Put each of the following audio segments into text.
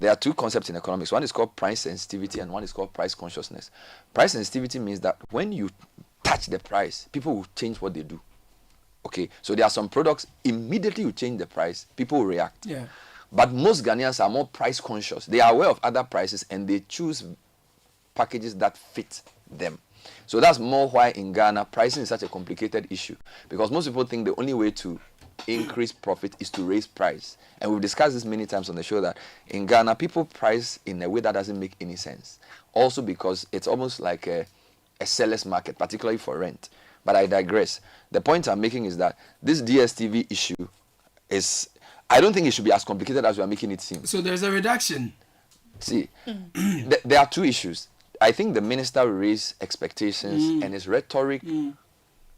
there are two concepts in economics. One is called price sensitivity and one is called price consciousness. Price sensitivity means that when you touch the price, people will change what they do. Okay, so there are some products, immediately you change the price, people will react. Yeah. But most Ghanaians are more price conscious. They are aware of other prices and they choose packages that fit them. So that's more why in Ghana pricing is such a complicated issue, because most people think the only way to increase profit is to raise price. And we've discussed this many times on the show that in Ghana people price in a way that doesn't make any sense. Also because it's almost like a seller's market, particularly for rent. But I digress. The point I'm making is that this DSTV issue is, I don't think it should be as complicated as we are making it seem. So there's a reduction. See, there are two issues. I think the minister raised expectations and his rhetoric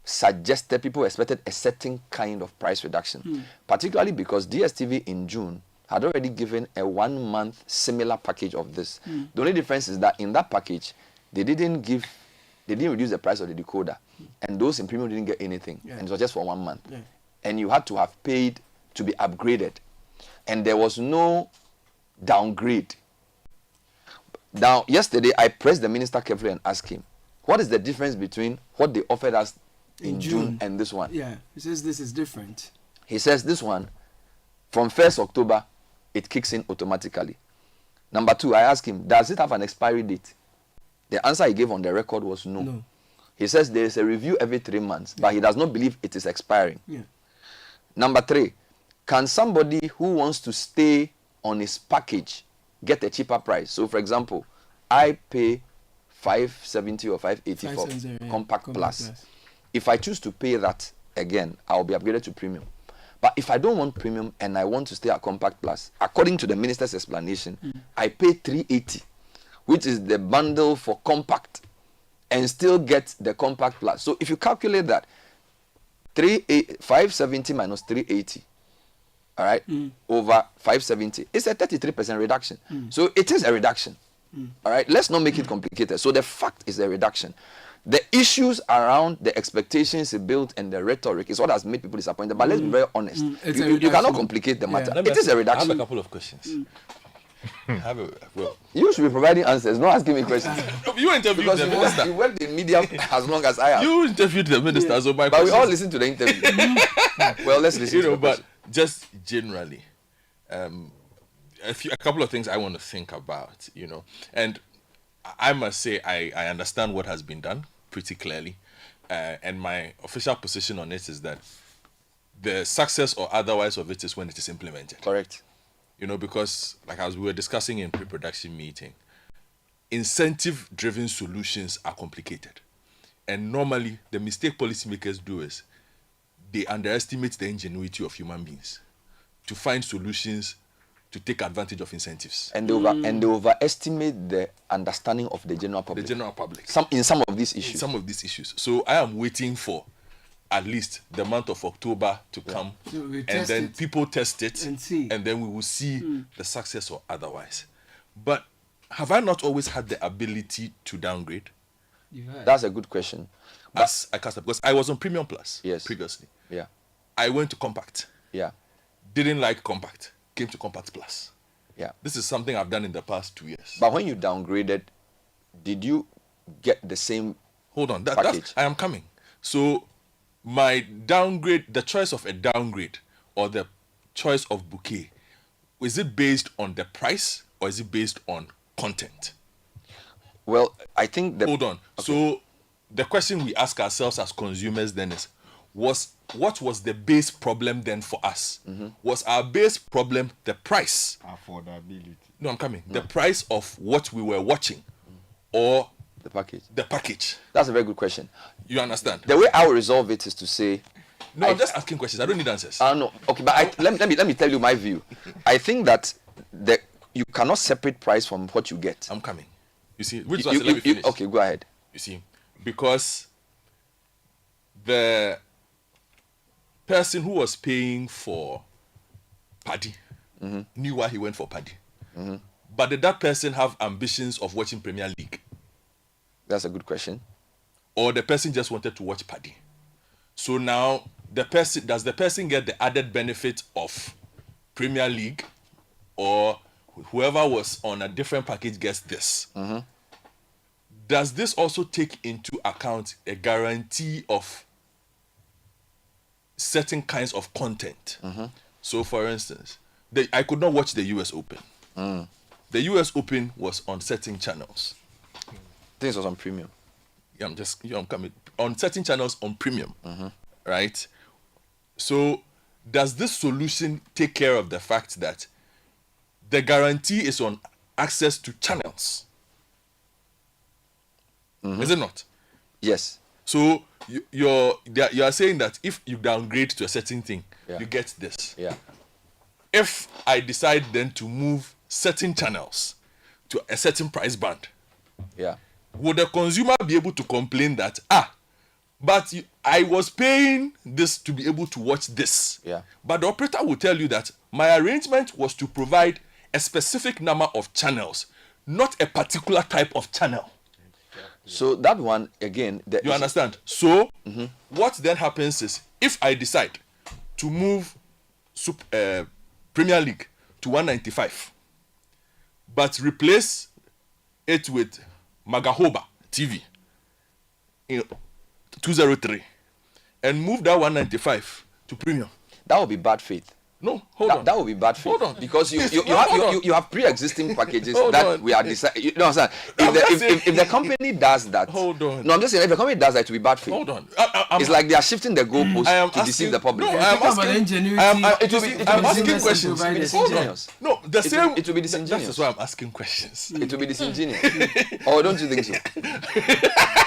suggested people expected a certain kind of price reduction, particularly because DSTV in June had already given a 1 month similar package of this. The only difference is that in that package, they didn't reduce the price of the decoder, and those in premium didn't get anything, and it was just for 1 month. And you had to have paid to be upgraded, and there was no downgrade. Now, yesterday, I pressed the minister carefully and asked him, what is the difference between what they offered us in June and this one? Yeah, he says this is different. He says this one, from 1st October, it kicks in automatically. Number two, I asked him, does it have an expiry date? The answer he gave on the record was no. He says there is a review every 3 months, but he does not believe it is expiring. Number three, can somebody who wants to stay on his package get a cheaper price? So, for example, I pay 570 or 580 for Compact Plus. If I choose to pay that again, I'll be upgraded to premium. But if I don't want premium and I want to stay at Compact Plus, according to the minister's explanation, I pay 380, which is the bundle for Compact, and still get the Compact Plus. So if you calculate that, 570 minus 380, all right, over 570, it's a 33% reduction. So it is a reduction. All right, let's not make it complicated. So the fact is a reduction. The issues around the expectations he built and the rhetoric is what has made people disappointed. But let's be very honest. You cannot complicate the matter. It is a reduction. I have a couple of questions. You should be providing answers, not asking me questions. You interviewed the minister. You worked in media as long as I have. You interviewed the minister, so my but we all listen to the interview. Well, let's listen to the but just generally, a couple of things I want to think about, and I must say I understand what has been done pretty clearly, and my official position on it is that the success or otherwise of it is when it is implemented. Correct. Because like as we were discussing in pre-production meeting, incentive-driven solutions are complicated, and normally the mistake policymakers do is they underestimate the ingenuity of human beings to find solutions to take advantage of incentives. And they overestimate the understanding of the general public. The general public. In some of these issues. So I am waiting for at least the month of October to come, and then people test it, and then we will see the success or otherwise. But have I not always had the ability to downgrade? That's a good question. As I cast up, because I was on Premium Plus previously. Yeah. I went to Compact. Yeah. Didn't like Compact. Came to Compact Plus. Yeah. This is something I've done in the past 2 years. But when you downgraded, did you get the same package? I am coming. So my downgrade, the choice of a downgrade or the choice of bouquet, is it based on the price or is it based on content? Well, I think Hold on. Okay. So the question we ask ourselves as consumers then is, what was the base problem then for us? Was our base problem the price? Affordability. No, I'm coming. The price of what we were watching or the package? The package. That's a very good question. You understand? The way I will resolve it is to say... No, I'm just asking questions. I don't need answers. No. Okay, but let me tell you my view. I think that you cannot separate price from what you get. I'm coming. You see, which let me finish. Okay, go ahead. You see, because the person who was paying for Paddy knew why he went for Paddy. But did that person have ambitions of watching Premier League? That's a good question. Or the person just wanted to watch Paddy? So now, does the person get the added benefit of Premier League, or whoever was on a different package gets this. Does this also take into account a guarantee of certain kinds of content? So, for instance, I could not watch the US Open. The US Open was on certain channels. This was on premium. Yeah, I'm coming on certain channels on premium, right? So, does this solution take care of the fact that the guarantee is on access to channels? Is it not? Yes. So you are saying that if you downgrade to a certain thing, you get this. Yeah. If I decide then to move certain channels to a certain price band, would the consumer be able to complain that but I was paying this to be able to watch this? But the operator will tell you that my arrangement was to provide a specific number of channels, not a particular type of channel. So that one again, you understand? So what then happens is, if I decide to move Premier League to 195, but replace it with Magahoba TV in 203, and move that 195 to premium, that would be bad faith. No, hold on. That would be bad faith. Hold on. Because you have pre-existing packages that we are deciding. You know what I'm saying? If the company does that. Hold on. No, I'm just saying, if the company does that, it will be bad faith. Hold on. It's like they are shifting the goalposts to deceive the public. No, I'm asking questions. Hold on. No, the same. It will be disingenuous. That's why I'm asking questions. It will be disingenuous. Or don't you think so?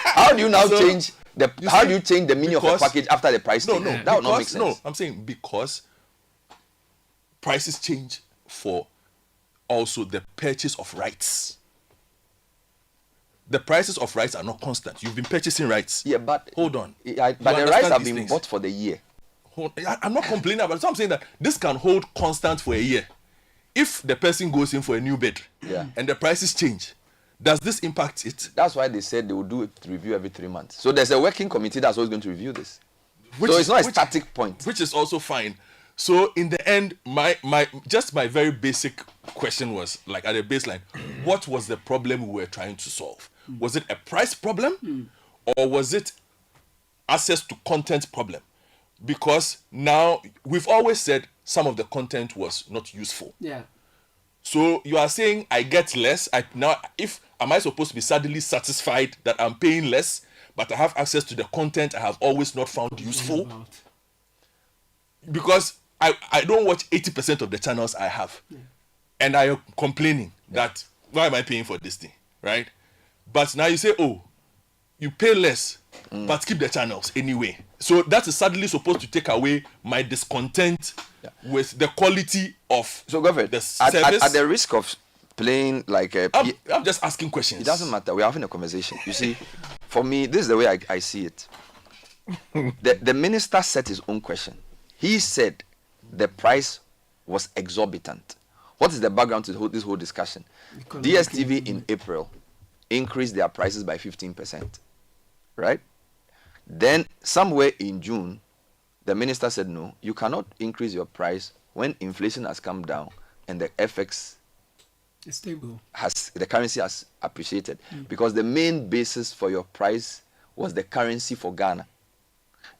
How do you now change the? How do you change the meaning of a package after the price? No, that would not make sense. No, I'm saying because prices change for also the purchase of rights. The prices of rights are not constant. You've been purchasing rights. Yeah, but hold on. But the rights have been bought for the year. I'm not complaining about it. So I'm saying that this can hold constant for a year. If the person goes in for a new bid and the prices change, does this impact it? That's why they said they will do a review every 3 months. So there's a working committee that's always going to review this. So it's not a static point. Which is also fine. So in the end, my very basic question was, like, at a baseline, what was the problem we were trying to solve? Was it a price problem, or was it access to content problem? Because now we've always said some of the content was not useful. Yeah. So you are saying I get less. Am I supposed to be suddenly satisfied that I'm paying less, but I have access to the content I have always not found useful? Because I don't watch 80% of the channels I have. And I am complaining that, why am I paying for this thing, right? But now you say, oh, you pay less, but keep the channels anyway. So that is suddenly supposed to take away my discontent with the quality of the service. At the risk of playing like a... I'm just asking questions. It doesn't matter. We're having a conversation. You see, for me, this is the way I see it. The minister set his own question. He said the price was exorbitant. What is the background to this whole discussion? DSTV in April increased their prices by 15%, right? Then somewhere in June, the minister said, no, you cannot increase your price when inflation has come down and the FX is stable. The currency has appreciated, because the main basis for your price was the currency for Ghana.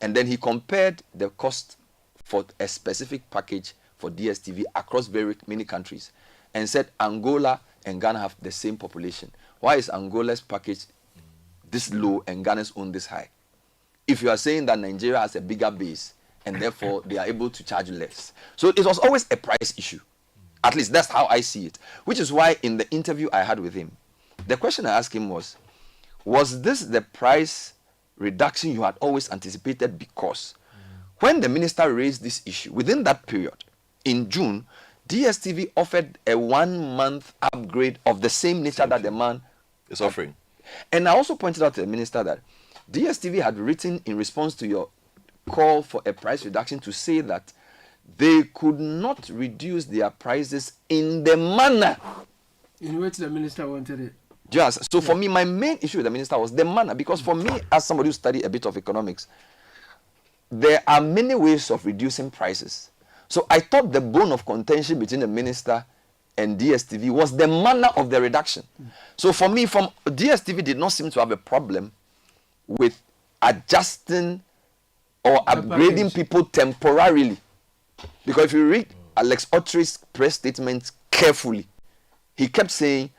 And then he compared the cost for a specific package for DSTV across very many countries and said Angola and Ghana have the same population. Why is Angola's package this low and Ghana's own this high? If you are saying that Nigeria has a bigger base and therefore they are able to charge less. So it was always a price issue. At least that's how I see it. Which is why in the interview I had with him, the question I asked him was this the price reduction you had always anticipated? Because when the minister raised this issue, within that period, in June, DSTV offered a 1 month upgrade of the same nature that the man is offering. And I also pointed out to the minister that DSTV had written in response to your call for a price reduction to say that they could not reduce their prices in the manner in which the minister wanted it. Just so for me, my main issue with the minister was the manner, because for me, as somebody who studied a bit of economics, there are many ways of reducing prices. So I thought the bone of contention between the minister and DSTV was the manner of the reduction. So for me, from DSTV did not seem to have a problem with adjusting or upgrading people temporarily. Because if you read Alex Ottery's press statement carefully, he kept saying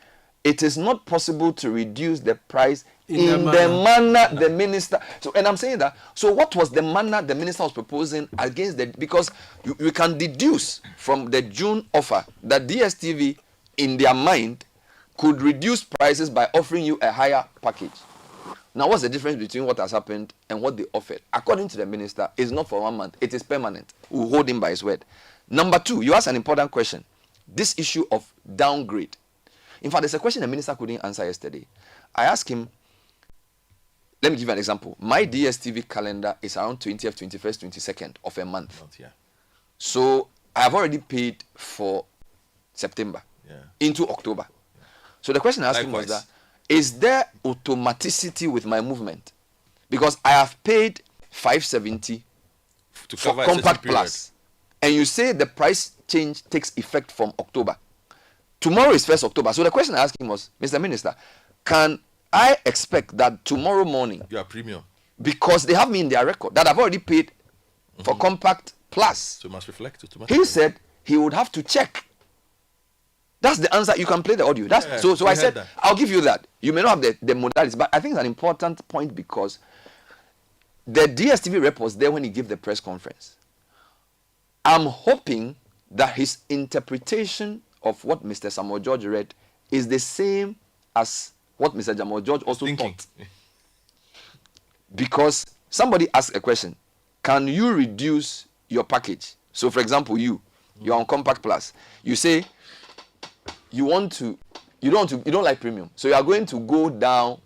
it is not possible to reduce the price in the manner the minister. So, and I'm saying that. So, what was the manner the minister was proposing against the? Because you can deduce from the June offer that DSTV, in their mind, could reduce prices by offering you a higher package. Now, what's the difference between what has happened and what they offered? According to the minister, it's not for 1 month. It is permanent. We'll hold him by his word. Number two, you asked an important question. This issue of downgrade. In fact, there's a question the minister couldn't answer yesterday. I asked him, let me give you an example. My DSTV calendar is around 20th, 21st, 22nd of a month. Yeah. So I have already paid for September into October. So the question I asked him was that, is there automaticity with my movement? Because I have paid 570 to for cover Compact Plus. And you say the price change takes effect from October. Tomorrow is 1st October. So the question I asked him was, Mr. Minister, can I expect that tomorrow morning, you are premium, because they have me in their record, that I've already paid for Compact Plus? So it must reflect automatically. He said he would have to check. That's the answer. You can play the audio. That's so I said, I'll give you that. You may not have the modalities, but I think it's an important point because the DSTV rep was there when he gave the press conference. I'm hoping that his interpretation of what Mr. Samuel George read is the same as what Mr. Samuel George also thought. Because somebody asked a question, can you reduce your package? So for example, you're on Compact Plus. You say you don't like premium. So you are going to go down,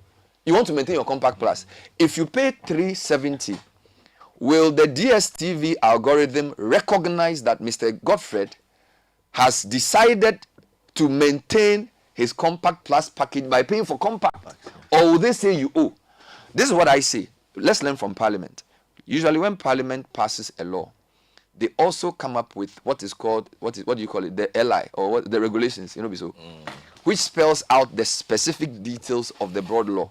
you want to maintain your Compact Plus. If you pay 370, will the DSTV algorithm recognize that Mr. Godfred has decided to maintain his Compact Plus package by paying for Compact? Or will they say you owe? This is what I say. Let's learn from Parliament. Usually when Parliament passes a law, they also come up with what is called, what do you call it? The LI, or the regulations, which spells out the specific details of the broad law.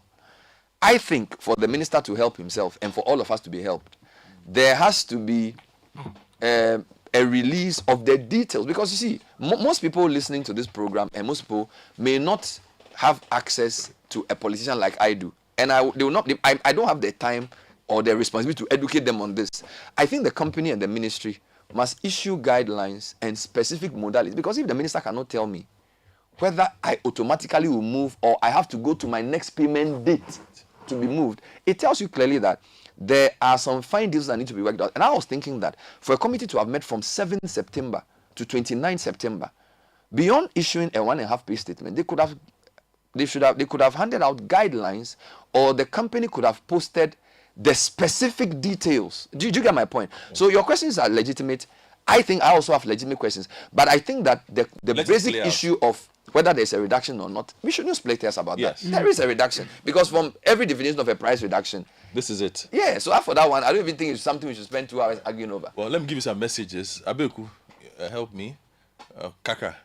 I think for the minister to help himself and for all of us to be helped, there has to be a release of the details, because you see, most people listening to this program and most people may not have access to a politician like I do, and I don't have the time or the responsibility to educate them on this. I think the company and the ministry must issue guidelines and specific modalities, because if the minister cannot tell me whether I automatically will move or I have to go to my next payment date to be moved, it tells you clearly that there are some fine details that need to be worked out. And I was thinking that for a committee to have met from 7th September to 29 September, beyond issuing a 1.5 page statement, they could have handed out guidelines, or the company could have posted the specific details. Do you get my point? So your questions are legitimate. I think I also have legitimate questions, but I think that the basic issue of whether there's a reduction or not, we shouldn't split hairs about that. There is a reduction, because from every definition of a price reduction, this is it. Yeah, so after that one, I don't even think it's something we should spend 2 hours arguing over. Well, let me give you some messages. Abeku, help me. Kaka,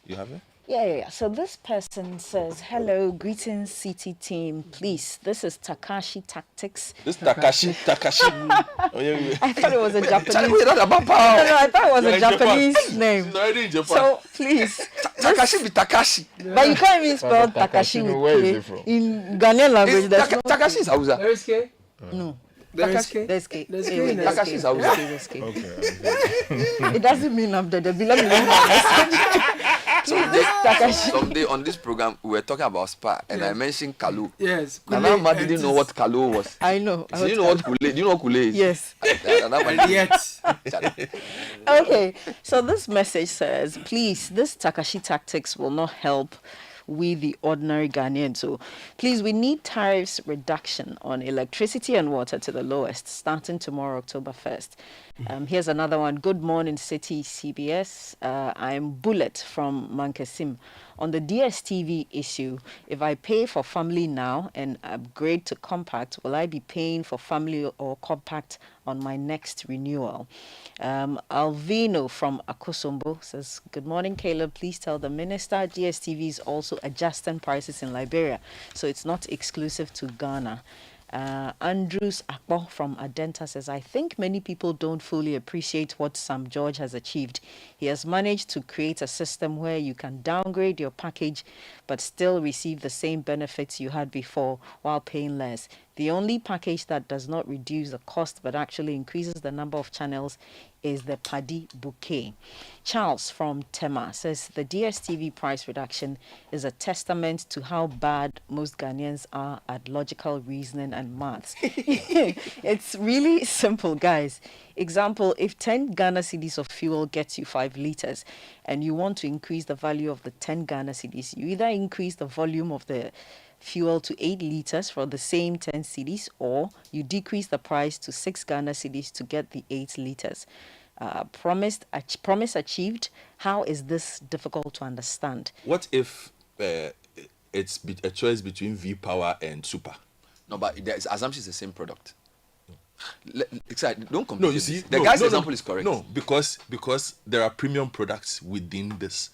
you have it? Yeah. So this person says, hello, greetings, CT team. Please, this is Takashi Tactics. This Takashi. I thought it was a Japanese. No, I thought it was a Japanese name. She's already in Japan. So please. Takashi be Takashi. But you can't even spell Takashi Where is with it from? K. In Ghanaian language, there's no... Takashi is Hausa. There is K? No. There is K? There's K. There's Hey, K. wait, There's Takashi is Hausa. There's K. Okay. It doesn't mean I'm dead. Let me leave my message. Someday on this program, we were talking about Spa, and I mentioned Kalu. Yes. Nana Ma didn't know what Kalu was. I know. Do you know what Kule? Do you know what Kule is? Yes. Yet. Okay, so this message says, please, this Takashi Tactics will not help we the ordinary Ghanaian. So please, we need tariffs reduction on electricity and water to the lowest starting tomorrow, October 1st. Here's another one. Good morning, City CBS. I'm Bullet from Mankasim. On the DSTV issue, if I pay for family now and upgrade to compact, will I be paying for family or compact on my next renewal? Alvino from Akosombo says, good morning, Caleb. Please tell the minister DSTV is also adjusting prices in Liberia, so it's not exclusive to Ghana. Andrews Akpo from Adenta says, I think many people don't fully appreciate what Sam George has achieved. He has managed to create a system where you can downgrade your package but still receive the same benefits you had before while paying less. The only package that does not reduce the cost but actually increases the number of channels is the Paddy Bouquet. Charles from Tema says the DSTV price reduction is a testament to how bad most Ghanaians are at logical reasoning and maths. It's really simple, guys. Example, if 10 Ghana cedis of fuel gets you 5 liters and you want to increase the value of the 10 Ghana cedis, you either increase the volume of the fuel to 8 liters for the same 10 cedis, or you decrease the price to 6 Ghana cedis to get the 8 liters. Promise achieved. How is this difficult to understand? What if it's a choice between V Power and Super? No, but the assumption is the same product. Don't compare. No, you see, the guy's example is correct. No, because there are premium products within this.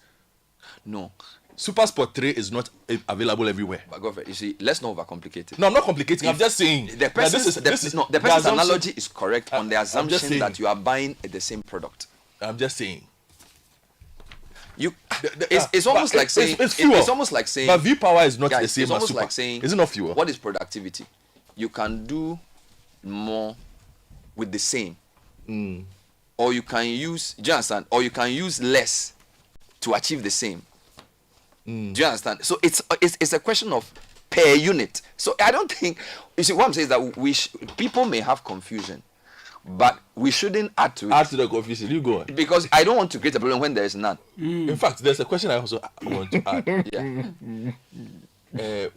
No. Super Sport 3 is not available everywhere. But Godfrey, you see, let's not overcomplicate it. No, I'm not complicating. I'm just saying. The person's analogy is correct on the assumption that you are buying the same product. I'm just saying. It's almost like saying. It's almost like saying. But V Power is not guys, the same it's almost as Super. like saying. Is it not fuel? What is productivity? You can do more with the same, or you can use. Do you understand? Or you can use less to achieve the same. Do you understand? So it's a question of per unit. So I don't think, you see, what I'm saying is that people may have confusion, but we shouldn't add to it. Add to the confusion. You go on. Because I don't want to create a problem when there is none. In fact, there's a question I also want to add. Yeah.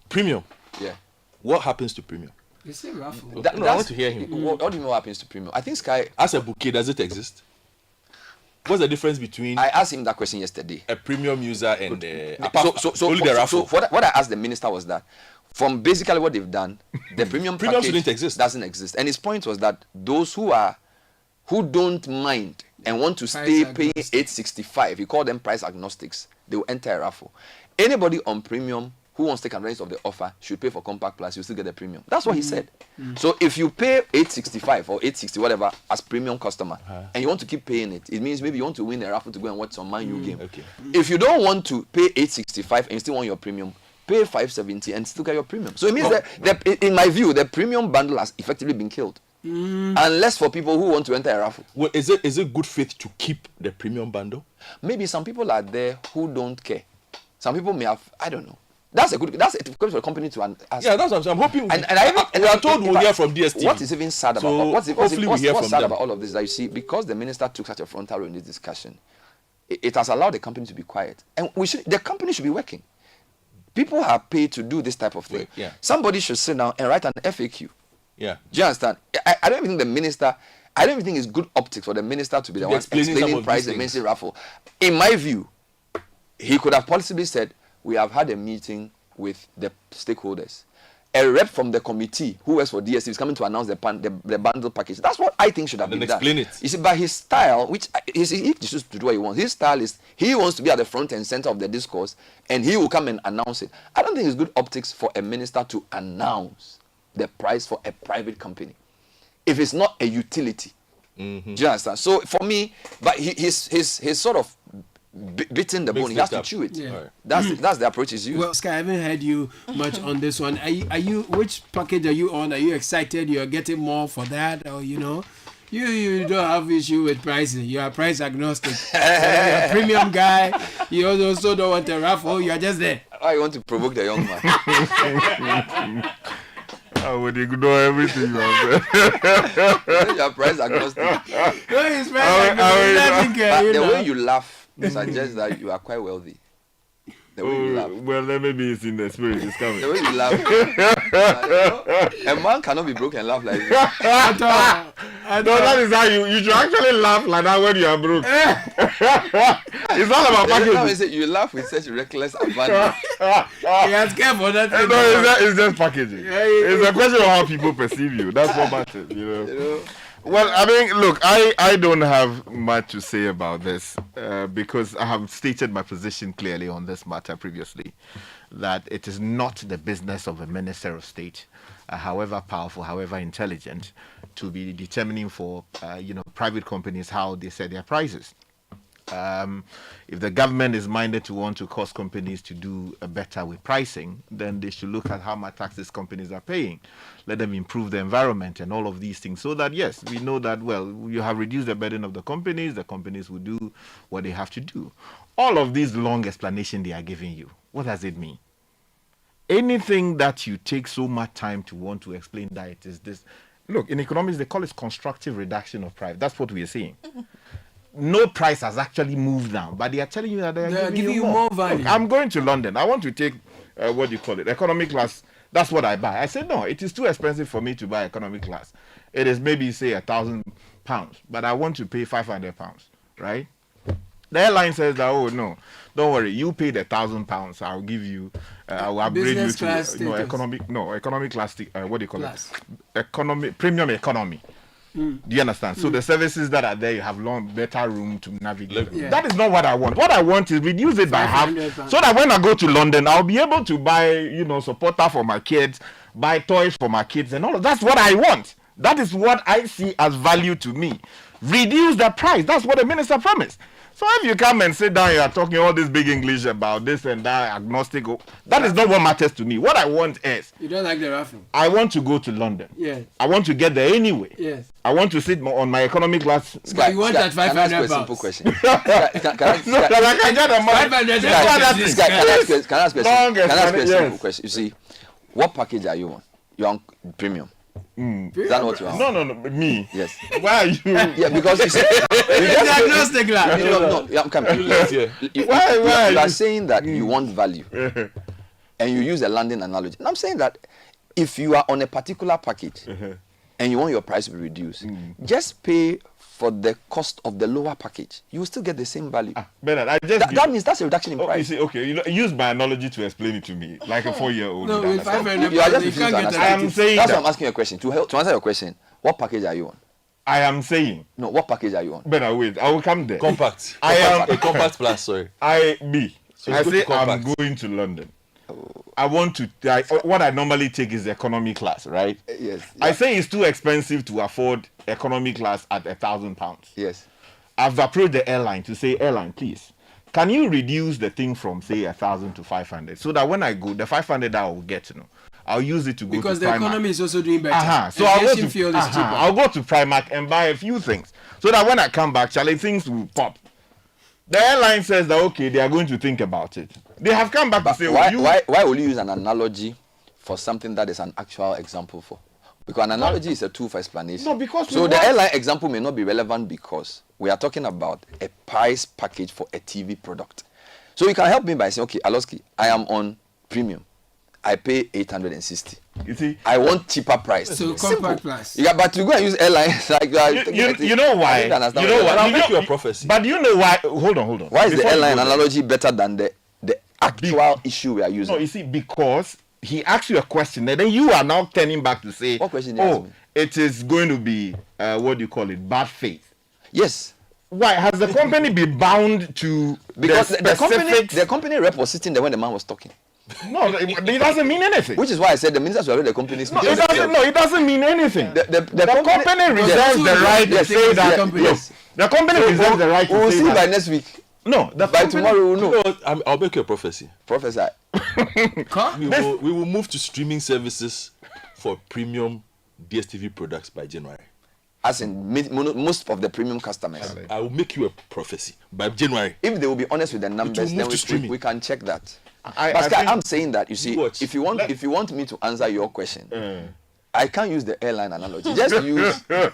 Premium. Yeah. What happens to premium? They say raffle. I want to hear him. What do you know what happens to premium? I think Sky. As a bouquet, does it exist? What's the difference between I asked him that question yesterday. a premium user and So what I asked the minister was that from basically what they've done, the premium package shouldn't exist. doesn't exist. And his point was that those who don't mind and want to stay paying 865, he called them price agnostics, they will enter a raffle. Anybody on premium who wants to take advantage of the offer should pay for compact plus, you still get the premium. That's what he said. So if you pay 865 or 860 whatever as premium customer and you want to keep paying it, it means maybe you want to win a raffle to go and watch some Man U game. Okay. If you don't want to pay 865 and you still want your premium, pay 570 and still get your premium. So it means that in my view, the premium bundle has effectively been killed. Unless for people who want to enter a raffle. Well, is it good faith to keep the premium bundle? Maybe some people are there who don't care. Some people may have, I don't know. That's a question for the company to ask. Yeah, that's what I'm hoping. And we are told we'll hear from DSTV. What is even sad about what's sad about all of this is that you see, because the minister took such a frontal role in this discussion, it has allowed the company to be quiet. And the company should be working. People are paid to do this type of thing. Yeah. Somebody should sit down and write an FAQ. Yeah. Do you understand? I don't even think it's good optics for the minister to be the one explaining price and mentioning raffle. In my view, he could have possibly said, we have had a meeting with the stakeholders. A rep from the committee who works for DSTV is coming to announce the bundle package. That's what I think should have been done. Explain it. You see, by his style, which he chooses to do what he wants. His style is he wants to be at the front and center of the discourse, and he will come and announce it. I don't think it's good optics for a minister to announce the price for a private company if it's not a utility. Do you understand? So for me, but he's sort of bitten the bone. He has to chew it. Yeah. Right. That's the approach he's used. Well, Sky, I haven't heard you much on this one. Are you which package are you on? Are you excited? You're getting more for that, or you don't have issue with pricing. You are price agnostic. You're a premium guy. You also don't want a raffle. You are just there. I want to provoke the young man. I would ignore everything you have said. You are price agnostic. No, he's price agnostic. But the way you laugh suggests that you are quite wealthy. The way you laugh. Well, let me be in the spirit. It's coming. The way you laugh. A man cannot be broke and laugh like this. I that is how you should actually laugh like that when you are broke. It's all about packaging. You laugh with such reckless abandon. He has care for that. No, it's just packaging. It's a question of how people perceive you. That's what matters, you know. Well, I mean, look, I don't have much to say about this because I have stated my position clearly on this matter previously, that it is not the business of a minister of state, however powerful, however intelligent, to be determining for private companies how they set their prices. If the government is minded to want to cause companies to do better with pricing, then they should look at how much taxes companies are paying. Let them improve the environment and all of these things so that, yes, we know that, well, you have reduced the burden of the companies will do what they have to do. All of these long explanations they are giving you, what does it mean? Anything that you take so much time to want to explain that it is this. Look, in economics, they call it constructive reduction of price. That's what we are saying. No price has actually moved down, but they are telling you that they are giving you more value. Look, I'm going to London. I want to take, economy class. That's what I buy. I said, no, it is too expensive for me to buy economy class. It is maybe, say, £1,000, but I want to pay £500, right? The airline says that, oh, no, don't worry. You pay the £1,000. I'll give you, I'll upgrade you to economy class, premium economy. Do you understand? So the services that are there, you have better room to navigate. Yeah. That is not what I want. What I want is reduce it by half, so that when I go to London, I'll be able to buy, supporter for my kids, buy toys for my kids, and all of that's what I want. That is what I see as value to me. Reduce the price. That's what the minister promised. So if you come and sit down, you are talking all this big English about this and that, agnostic, that is not what matters to me. What I want is... You don't like the raffle? I want to go to London. Yes. I want to get there anyway. Yes. I want to sit on my economy class. You want that 500 Can I ask you a simple question? Can I ask you a simple question? You see, what package are you on? You're on premium. Is that what you are? No, me. Yes. Why are you? Yeah, because you say agnostic. No, I'm coming. Why? You are saying that you want value, and you use a London analogy. And I'm saying that if you are on a particular package and you want your price to be reduced, just pay for the cost of the lower package. You will still get the same value. Bernard, that means that's a reduction in price. You see, okay, use my analogy to explain it to me, like a 4-year-old. No, with 500, you are just refusing to understand. I'm saying that's why I'm asking you a question. To answer your question, what package are you on? I am saying. No, what package are you on? Bernard, wait, I will come there. Compact. I am a compact plus. Sorry. I say I'm compact. going to London. I want to. What I normally take is economy class, right? Yes. I say it's too expensive to afford economy class at £1,000. Yes. I've approached the airline to say, airline, please, can you reduce the thing from say 1,000 to 500, so that when I go, the 500 that I will get, I'll use it to go because to the Primark. Economy is also doing better. So I'll go to Primark and buy a few things, so that when I come back, Charlie, things will pop. The airline says that okay, they are going to think about it. They have come back to say, why will you use an analogy for something that is an actual example for? Because an analogy is a tool for explanation. No, because the airline example may not be relevant because we are talking about a price package for a TV product. So you can help me by saying, okay, Aloski, I am on premium. I pay 860. You see, I want cheaper price. So compact plus. Yeah, but to go and use airlines like you know why? I'll make you a prophecy. But you know why? Hold on. Why is the airline analogy better than the actual issue we are using? No, you see, because he asked you a question, and then you are now turning back to say, what question? It is going to be what do you call it? Bad faith. Yes. Why has the company been bound to because the company rep was sitting there when the man was talking. No, it doesn't mean anything. Which is why I said the ministers were already the company's. No, it doesn't mean anything. The company reserves the right to say that. Yes. The company reserves the right to say that. We'll see by next week. No, by tomorrow we'll know. I'll make you a prophecy. Prophesy. We will move to streaming services for premium DSTV products by January. As in most of the premium customers. I will make you a prophecy by January. If they will be honest with the numbers, then we can check that. Pascal, I'm saying that, you see, if you want me to answer your question, I can't use the airline analogy. Just use the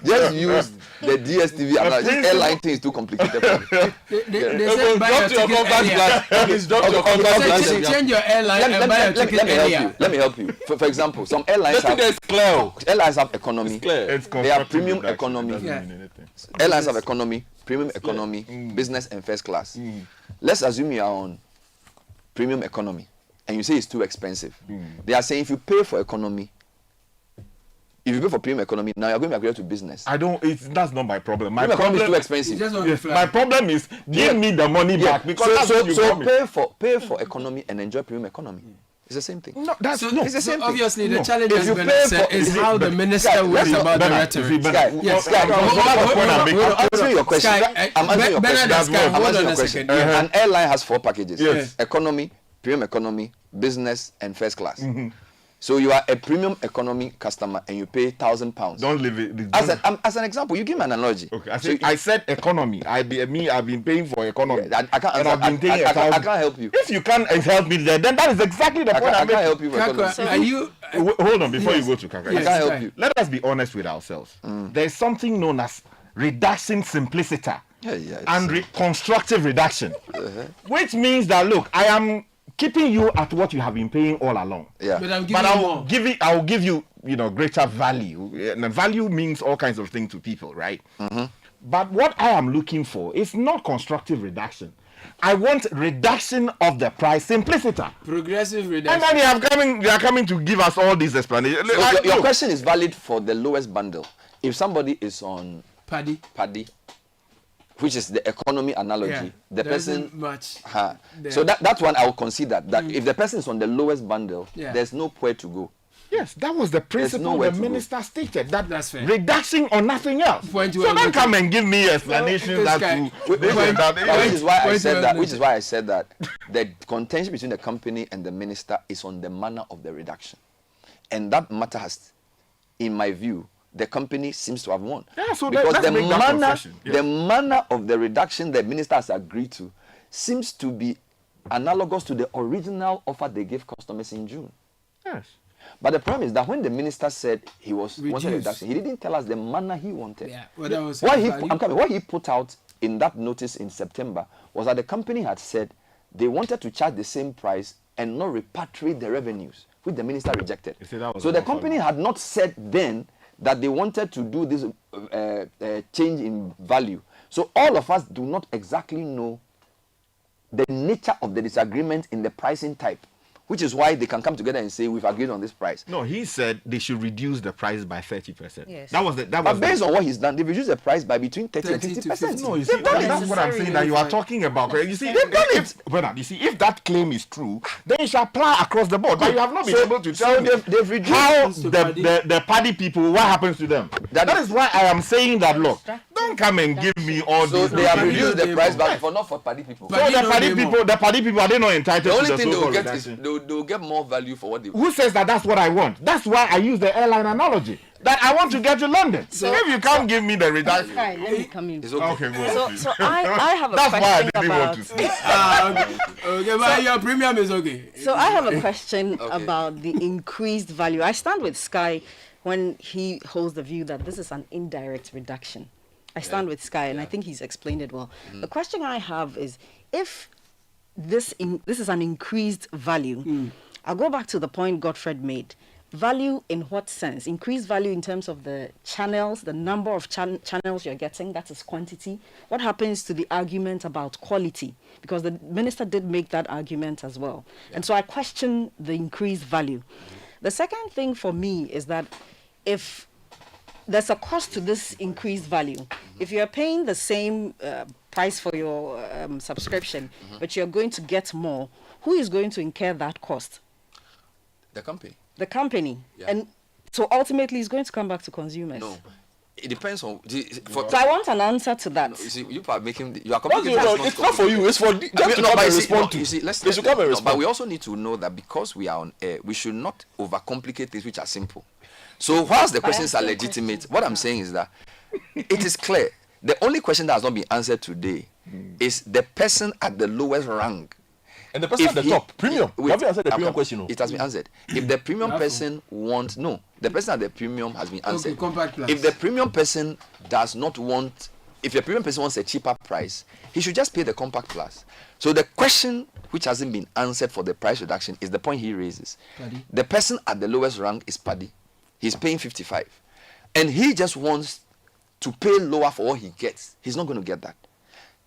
DSTV analogy. This airline thing is too complicated for me. They said buy your ticket earlier. Please drop your contact. Change your airline and buy your ticket earlier. Let me help you. For example, some airlines have economy. They have premium economy. Airlines have economy, premium economy, business and first class. Let's assume you are on premium economy and you say it's too expensive. They are saying if you pay for economy, if you pay for premium economy, now you're going to upgrade to business. That's not my problem. My premium problem economy is too expensive. Yes, my problem is give me the money back because pay for economy and enjoy premium economy. It's the same thing. No, it's the same thing. Obviously, the challenge is how the minister went about the rhetoric. I'm answering your question. An airline has 4 packages: economy, premium economy, business, and first class. So you are a premium economy customer and you pay £1,000. Don't leave it. As an example, you give me an analogy. Okay, I said economy. I've been paying for economy. I can't help you. If you can't help me there, then that is exactly the point. I can't help you. Hold on before you go to Kaka. I can't help you. Let us be honest with ourselves. There is something known as reduction simplicity and constructive reduction, which means that look, I am keeping you at what you have been paying all along. Yeah. But I'll give you, greater value. And value means all kinds of things to people, right? But what I am looking for is not constructive reduction. I want reduction of the price, simplicity. Progressive reduction. And then they are coming to give us all these explanations. So your question is valid for the lowest bundle. If somebody is on Paddy, which is the economy analogy, the person much. So that one I will consider that if the person is on the lowest bundle, there's no where to go. Yes, that was the principle the minister stated. That's fair. Reduction or nothing else. So don't come and give me explanations which is why I said that the contention between the company and the minister is on the manner of the reduction, and that matter has, in my view, the company seems to have won. Yeah, so because the manner of the reduction the minister has agreed to seems to be analogous to the original offer they gave customers in June. Yes. But the problem is that when the minister said he wanted a reduction, he didn't tell us the manner he wanted. Yeah, well, that was what he put out in that notice in September was that the company had said they wanted to charge the same price and not repatriate the revenues, which the minister rejected. So the company had not said then that they wanted to do this change in value. So all of us do not exactly know the nature of the disagreement in the pricing type, which is why they can come together and say we've agreed on this price. No, he said they should reduce the price by 30%. Yes. But based on what he's done, they've reduced the price by between 30 and 50%. No, you see, that's what I'm saying that you are talking about. You see, they've done it. If that claim is true, then you should apply across the board. But you have not been able to tell me they've reduced how the Paddy people, what happens to them. That is why I am saying that, look, don't come and give me all so these. So they have reduced the price, but not for Paddy people. So the Paddy people, are they not entitled to the only thing so-called they will get reduction? is they will get more value for what they. Who says that that's what I want? That's why I use the airline analogy. That I want to get to London. So if you can't give me the reduction, let me come in. Okay, go So I have a that's question why I didn't about. want to speak. Okay, but your premium is okay. So I have a question about the increased value. I stand with Sky when he holds the view that this is an indirect reduction. I stand with Sky, and I think he's explained it well. The question I have is, if this is an increased value, I'll go back to the point Godfred made. Value in what sense? Increased value in terms of the channels, the number of channels you're getting, that is quantity. What happens to the argument about quality? Because the minister did make that argument as well. And so I question the increased value. The second thing for me is that if there's a cost to this increased value, if you're paying the same price for your subscription, but you're going to get more, who is going to incur that cost? The company. The company. Yeah. And so ultimately it's going to come back to consumers. No. It depends on. So I want an answer to that. No, you see, you are making. You are complicating. It's not for you. It's for them to come and respond to. You see, let's come and respond. But we also need to know that because we are on air, we should not overcomplicate things which are simple. So whilst the questions are legitimate, what I'm saying is that it is clear. The only question that has not been answered today is the person at the lowest rank And the person at the top, premium. Have you answered the premium question? No? It has been answered. If the premium person wants, no, the person at the premium has been answered. Okay, compact plus. If the premium person does not want, if the premium person wants a cheaper price, he should just pay the compact plus. So the question which hasn't been answered for the price reduction is the point he raises. Paddy. The person at the lowest rank is Paddy. He's paying 55. And he just wants to pay lower for what he gets. He's not going to get that.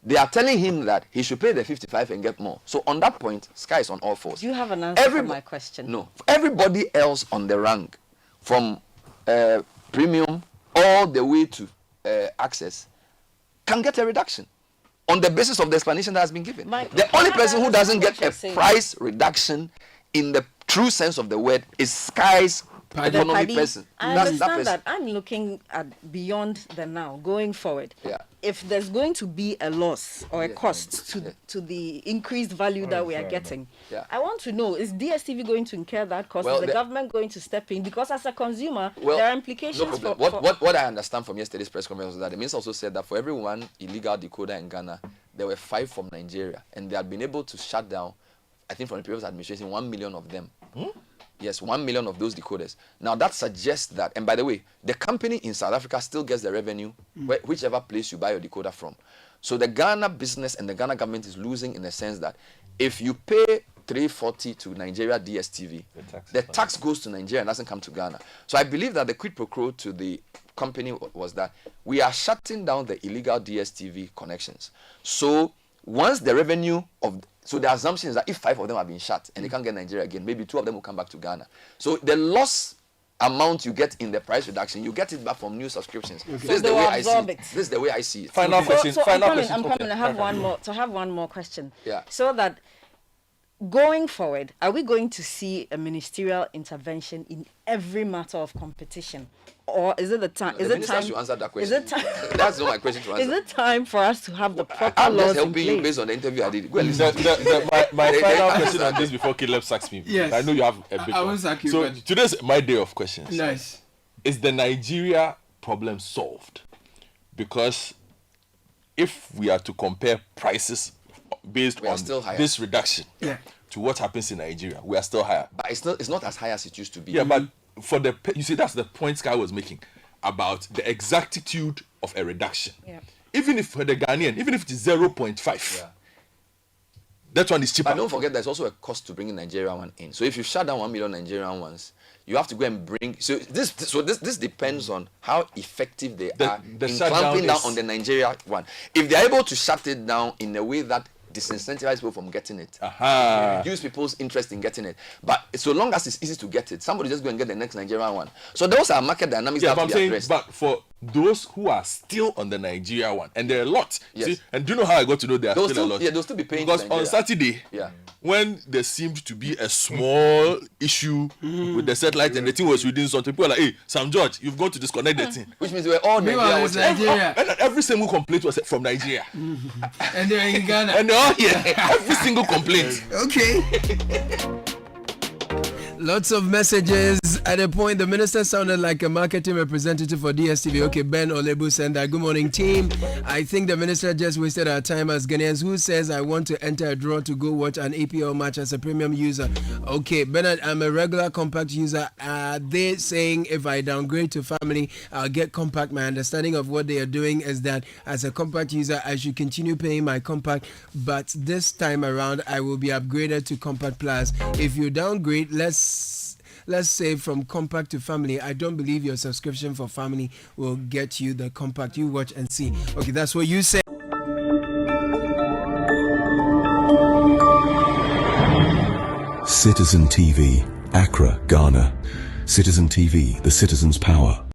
They are telling him that he should pay the 55 and get more. So on that point, sky is on all fours. Do you have an answer for my question? No. Everybody else on the rank, from premium all the way to access, can get a reduction on the basis of the explanation that has been given. The only person who doesn't get a price reduction in the true sense of the word is Sky's economic person. I understand that. I'm looking at beyond the now, going forward. Yeah. If there's going to be a loss or a cost to the increased value that we are getting, I want to know, is DSTV going to incur that cost? Is the government going to step in? Because as a consumer, there are implications. No problem. What I understand from yesterday's press conference was that the minister also said that for every one illegal decoder in Ghana, there were 5 from Nigeria, and they had been able to shut down, I think from the previous administration, 1 million of them. Yes, 1 million of those decoders. Now that suggests that, and by the way, the company in South Africa still gets the revenue whichever place you buy your decoder from. So the Ghana business and the Ghana government is losing in the sense that if you pay 340 to Nigeria DSTV, the tax goes to Nigeria and doesn't come to Ghana. So I believe that the quid pro quo to the company was that we are shutting down the illegal DSTV connections. So once the revenue of, so the assumption is that if 5 of them have been shut and they can't get Nigeria again, maybe 2 of them will come back to Ghana. So the loss amount you get in the price reduction, you get it back from new subscriptions. Okay. This is the way I see it. This is the way I see it. Final question. Final question. I'm coming. I have one more. To have one more question. Yeah. So that going forward, are we going to see a ministerial intervention in every matter of competition? Or is it the time? Is it time to answer that question? Is it time? That's not my question to answer. Is it time for us to have the proper I'm laws just helping in place? you based on the interview I did. Go and listen. My final question on this before Caleb sacks me. Yes. I know you have a big I one. won't sack you. So but today's my day of questions. nice. Is the Nigeria problem solved? Because if we are to compare prices based on this reduction to what happens in Nigeria, we are still higher. But it's not as high as it used to be. Yeah, but for the, you see, that's the point Sky was making about the exactitude of a reduction. Yeah. Even if for the Ghanaian, even if it is 0.5, that one is cheaper. But don't forget there's also a cost to bringing Nigerian one in. So if you shut down 1 million Nigerian ones, you have to go and bring. So this depends on how effective they are in clamping down on the Nigeria one. If they are able to shut it down in a way that disincentivize people from getting it, reduce people's interest in getting it. But so long as it's easy to get it, somebody just go and get the next Nigerian one. So those are market dynamics that have to be addressed. But for those who are still on the Nigeria one, and there are a lot. Yes. See, and do you know how I got to know there are still a lot? Yeah, they'll still be paying. Because on Saturday, when there seemed to be a small issue with the satellite and the thing was reading something, people were like, hey, Sam George, you've got to disconnect the thing. Which means we're all Nigeria. And every single complaint was from Nigeria. And they're in Ghana. And they're all here. Every single complaint. Okay. Lots of messages. At a point, the minister sounded like a marketing representative for DSTV. Okay, Ben Olebu sent that. Good morning, team. I think the minister just wasted our time as Ghanaians. Who says I want to enter a draw to go watch an APL match as a premium user? Okay, Bernard, I'm a regular compact user. Are they saying if I downgrade to family, I'll get compact? My understanding of what they are doing is that as a compact user, I should continue paying my compact, but this time around, I will be upgraded to compact plus. If you downgrade, let's say from compact to family, I don't believe your subscription for family will get you the compact. You watch and see. Okay, that's what you say. Citizen TV, Accra, Ghana. Citizen TV, the citizen's power.